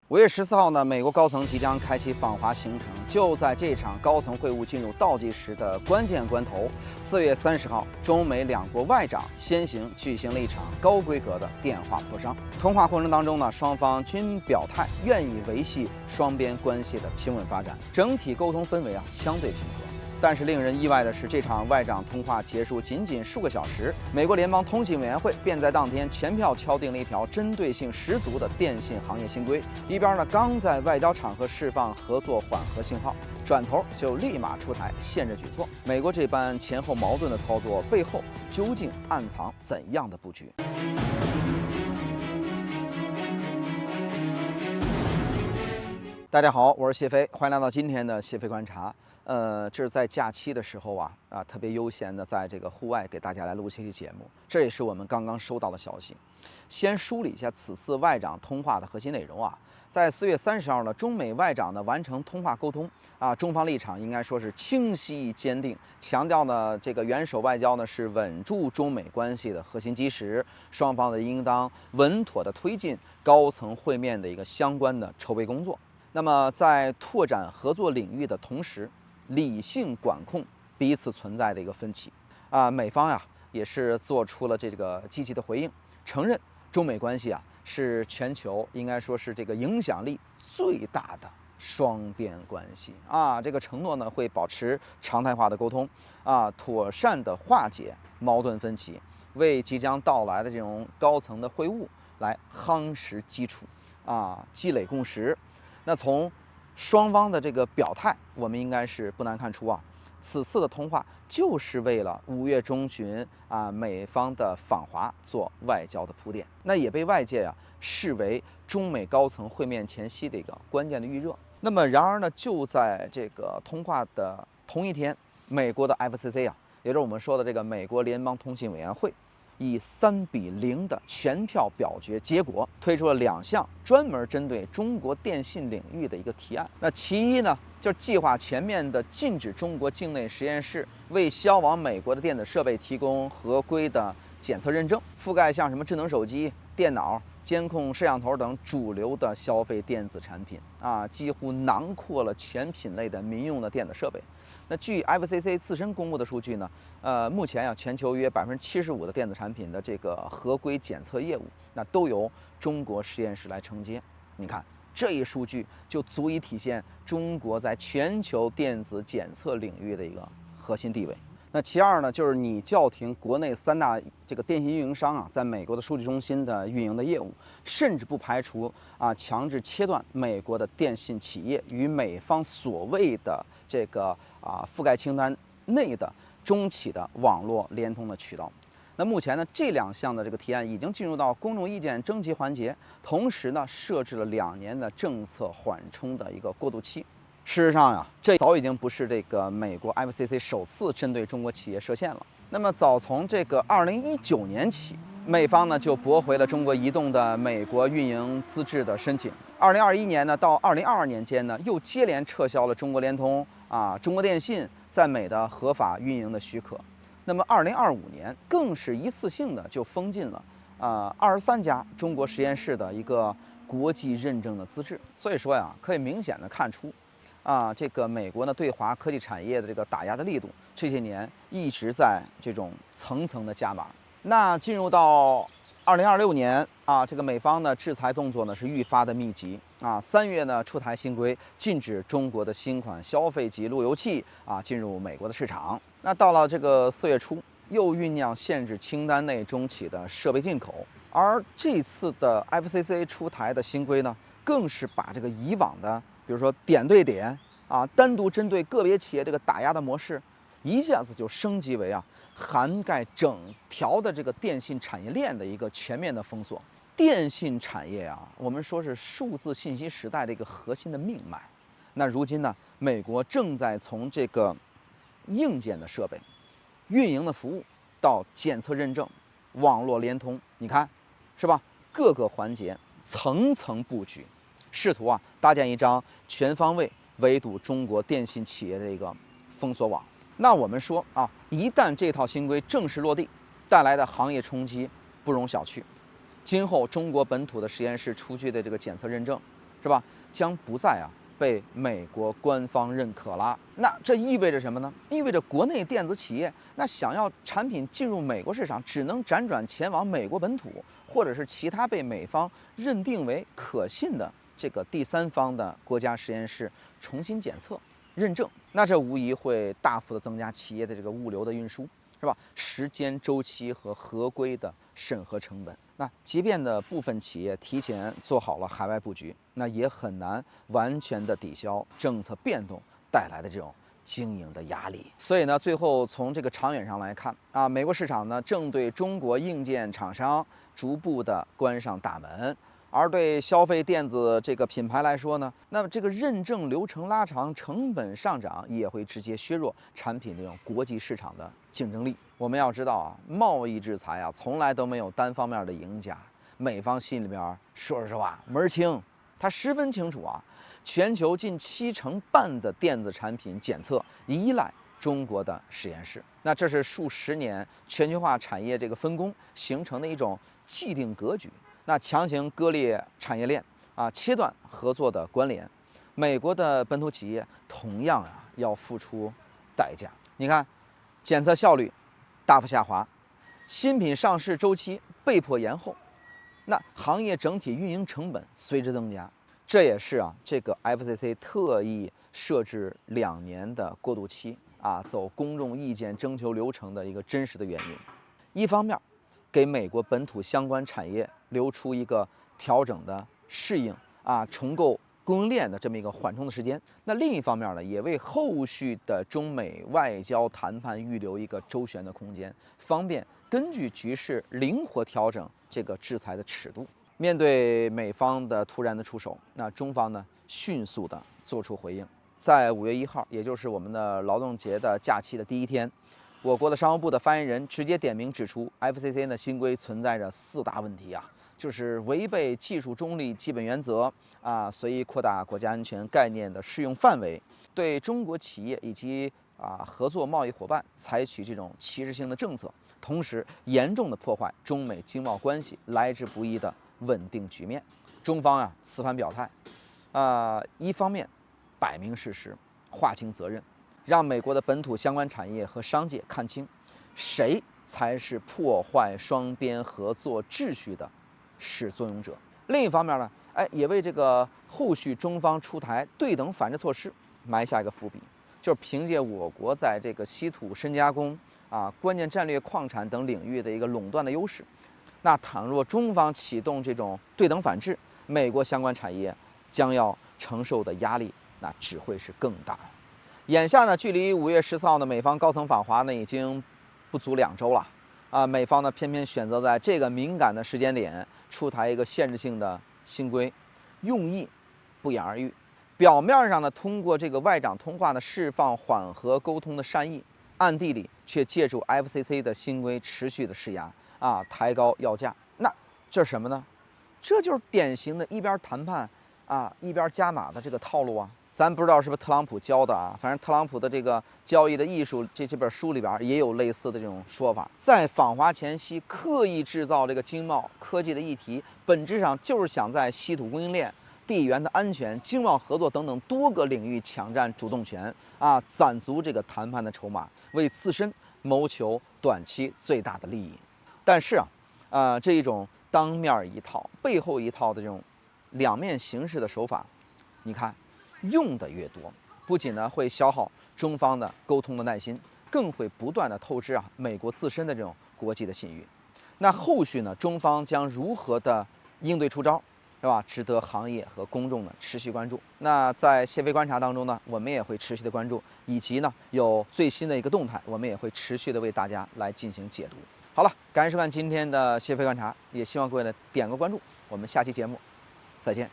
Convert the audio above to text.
5月14号呢，美国高层即将开启访华行程。就在这场高层会晤进入倒计时的关键关头，4月30号，中美两国外长先行举行了一场高规格的电话磋商。通话过程当中呢，双方均表态愿意维系双边关系的平稳发展，整体沟通氛围相对平和。但是令人意外的是，这场外长通话结束仅仅数个小时，美国联邦通信委员会便在当天全票敲定了一条针对性十足的电信行业新规。一边呢刚在外交场合释放合作缓和信号，转头就立马出台限制举措。美国这般前后矛盾的操作背后，究竟暗藏怎样的布局？大家好，我是谢飞，欢迎来到今天的谢飞观察。这是在假期的时候特别悠闲的在这个户外给大家来录这期节目。这也是我们刚刚收到的消息。先梳理一下此次外长通话的核心内容在4月30号呢，中美外长呢完成通话沟通中方立场应该说是清晰坚定，强调呢这个元首外交呢是稳住中美关系的核心基石，双方呢应当稳妥的推进高层会面的一个相关的筹备工作。那么在拓展合作领域的同时，理性管控彼此存在的一个分歧美方也是做出了这个积极的回应，承认中美关系是全球应该说是这个影响力最大的双边关系这个承诺呢会保持常态化的沟通妥善的化解矛盾分歧，为即将到来的这种高层的会晤来夯实基础积累共识。那从双方的这个表态，我们应该是不难看出此次的通话就是为了5月中旬美方的访华做外交的铺垫，那也被外界视为中美高层会面前夕的一个关键的预热。那么然而呢，就在这个通话的同一天，美国的 FCC 也就是我们说的这个美国联邦通信委员会，以3-0的全票表决结果，推出了2项专门针对中国电信领域的一个提案。那其一呢，就是计划全面的禁止中国境内实验室为销往美国的电子设备提供合规的检测认证，覆盖像什么智能手机、电脑、监控摄像头等主流的消费电子产品几乎囊括了全品类的民用的电子设备。那据 FCC 自身公布的数据呢，目前全球约75%的电子产品的这个合规检测业务，那都由中国实验室来承接。你看这一数据就足以体现中国在全球电子检测领域的一个核心地位。那其二呢，就是你叫停国内3大这个电信运营商在美国的数据中心的运营的业务，甚至不排除强制切断美国的电信企业与美方所谓的这个覆盖清单内的中企的网络联通的渠道。那目前呢，这2项的这个提案已经进入到公众意见征集环节，同时呢，设置了2年的政策缓冲的一个过渡期。事实上这早已经不是这个美国 FCC 首次针对中国企业设限了。那么早从这个2019年起，美方呢就驳回了中国移动的美国运营资质的申请。2021年呢到2022年间呢，又接连撤销了中国联通中国电信在美的合法运营的许可。那么2025年更是一次性的就封禁了23家中国实验室的一个国际认证的资质。所以说可以明显的看出这个美国呢对华科技产业的这个打压的力度，这些年一直在这种层层的加码。那进入到2026年这个美方的制裁动作呢是愈发的密集3月呢出台新规，禁止中国的新款消费级路由器进入美国的市场。那到了这个4月初，又酝酿限制清单内中企的设备进口。而这次的 FCC 出台的新规呢，更是把这个以往的比如说点对点单独针对个别企业这个打压的模式，一下子就升级为涵盖整条的这个电信产业链的一个全面的封锁。电信产业我们说是数字信息时代的一个核心的命脉。那如今呢，美国正在从这个硬件的设备、运营的服务到检测认证、网络联通，你看是吧？各个环节层层布局，试图搭建一张全方位围堵中国电信企业的一个封锁网。那我们说一旦这套新规正式落地，带来的行业冲击不容小觑。今后中国本土的实验室出具的这个检测认证，是吧？将不再被美国官方认可了。那这意味着什么呢？意味着国内电子企业那想要产品进入美国市场，只能辗转前往美国本土，或者是其他被美方认定为可信的这个第三方的国家实验室重新检测、认证。那这无疑会大幅的增加企业的这个物流的运输，是吧？时间周期和合规的审核成本。那即便的部分企业提前做好了海外布局，那也很难完全的抵消政策变动带来的这种经营的压力。所以呢，最后从这个长远上来看美国市场呢正对中国硬件厂商逐步的关上大门。而对消费电子这个品牌来说呢，那么这个认证流程拉长、成本上涨，也会直接削弱产品这种国际市场的竞争力。我们要知道贸易制裁从来都没有单方面的赢家。美方心里边说实话门儿清，他十分清楚全球近70%的电子产品检测依赖中国的实验室。那这是数十年全球化产业这个分工形成的一种既定格局。那强行割裂产业链切断合作的关联，美国的本土企业同样要付出代价。你看，检测效率大幅下滑，新品上市周期被迫延后，那行业整体运营成本随之增加。这也是这个 FCC 特意设置2年的过渡期走公众意见征求流程的一个真实的原因。一方面，给美国本土相关产业留出一个调整的、适应重构供应链的这么一个缓冲的时间。那另一方面呢，也为后续的中美外交谈判预留一个周旋的空间，方便根据局势灵活调整这个制裁的尺度。面对美方的突然的出手，那中方呢迅速的做出回应。在5月1号，也就是我们的劳动节的假期的第一天，我国的商务部的发言人直接点名指出 ，FCC 的新规存在着4大问题就是违背技术中立基本原则随意扩大国家安全概念的适用范围，对中国企业以及合作贸易伙伴采取这种歧视性的政策，同时严重的破坏中美经贸关系来之不易的稳定局面。中方此番表态，一方面摆明事实，划清责任，让美国的本土相关产业和商界看清，谁才是破坏双边合作秩序的始作俑者。另一方面呢，也为这个后续中方出台对等反制措施埋下一个伏笔。就是凭借我国在这个稀土深加工关键战略矿产等领域的一个垄断的优势，那倘若中方启动这种对等反制，美国相关产业将要承受的压力那只会是更大。眼下呢，距离5月14号的美方高层访华呢已经不足2周了美方呢偏偏选择在这个敏感的时间点出台一个限制性的新规，用意不言而喻。表面上呢，通过这个外长通话呢释放缓和沟通的善意，暗地里却借助 FCC 的新规持续的施压抬高要价。那这是什么呢？这就是典型的一边谈判一边加码的这个套路咱不知道是不是特朗普教的反正特朗普的这个交易的艺术这本书里边也有类似的这种说法。在访华前夕刻意制造这个经贸科技的议题，本质上就是想在稀土供应链、地缘的安全、经贸合作等等多个领域抢占主动权攒足这个谈判的筹码，为自身谋求短期最大的利益。但是这一种当面一套背后一套的这种两面行事的手法，你看用的越多，不仅呢会消耗中方的沟通的耐心，更会不断的透支美国自身的这种国际的信誉。那后续呢，中方将如何的应对出招，是吧？值得行业和公众呢持续关注。那在谢飞观察当中呢，我们也会持续的关注，以及呢有最新的一个动态，我们也会持续的为大家来进行解读。好了，感谢收看今天的谢飞观察，也希望各位呢点个关注，我们下期节目再见。